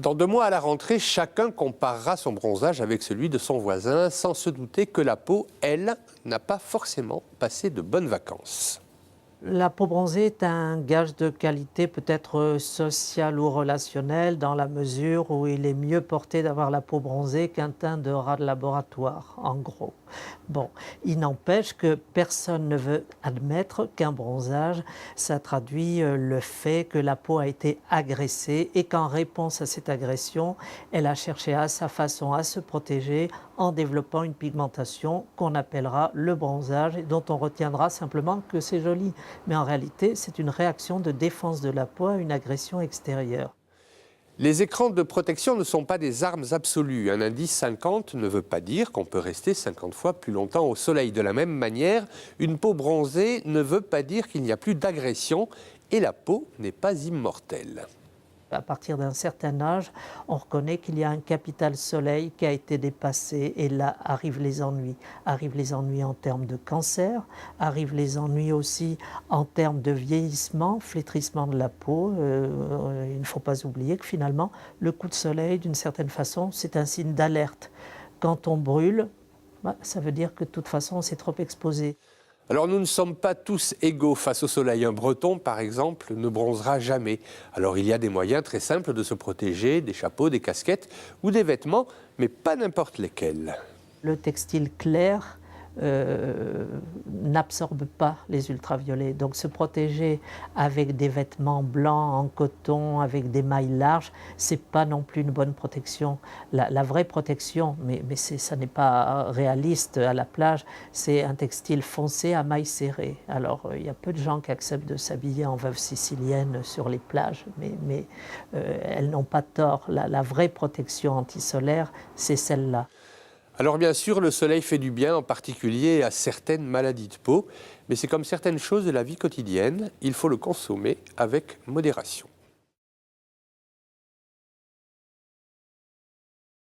Dans 2 mois à la rentrée, chacun comparera son bronzage avec celui de son voisin, sans se douter que la peau, elle, n'a pas forcément passé de bonnes vacances. La peau bronzée est un gage de qualité peut-être sociale ou relationnelle dans la mesure où il est mieux porté d'avoir la peau bronzée qu'un teint de rat de laboratoire, en gros. Bon, il n'empêche que personne ne veut admettre qu'un bronzage, ça traduit le fait que la peau a été agressée et qu'en réponse à cette agression, elle a cherché à sa façon à se protéger en développant une pigmentation qu'on appellera le bronzage et dont on retiendra simplement que c'est joli. Mais en réalité, c'est une réaction de défense de la peau à une agression extérieure. Les écrans de protection ne sont pas des armes absolues. Un indice 50 ne veut pas dire qu'on peut rester 50 fois plus longtemps au soleil. De la même manière, une peau bronzée ne veut pas dire qu'il n'y a plus d'agression et la peau n'est pas immortelle. À partir d'un certain âge, on reconnaît qu'il y a un capital soleil qui a été dépassé et là arrivent les ennuis. Arrivent les ennuis en termes de cancer, arrivent les ennuis aussi en termes de vieillissement, flétrissement de la peau. Il ne faut pas oublier que finalement, le coup de soleil, d'une certaine façon, c'est un signe d'alerte. Quand on brûle, ça veut dire que de toute façon, on s'est trop exposé. Alors nous ne sommes pas tous égaux face au soleil. Un Breton, par exemple, ne bronzera jamais. Alors il y a des moyens très simples de se protéger, des chapeaux, des casquettes ou des vêtements, mais pas n'importe lesquels. Le textile clair n'absorbe pas les ultraviolets. Donc se protéger avec des vêtements blancs en coton, avec des mailles larges, c'est pas non plus une bonne protection. La vraie protection, mais ça n'est pas réaliste à la plage, c'est un textile foncé à mailles serrées. Alors il y a peu de gens qui acceptent de s'habiller en veuve sicilienne sur les plages, mais elles n'ont pas tort. La vraie protection antisolaire, c'est celle-là. Alors bien sûr, le soleil fait du bien, en particulier à certaines maladies de peau, mais c'est comme certaines choses de la vie quotidienne, il faut le consommer avec modération.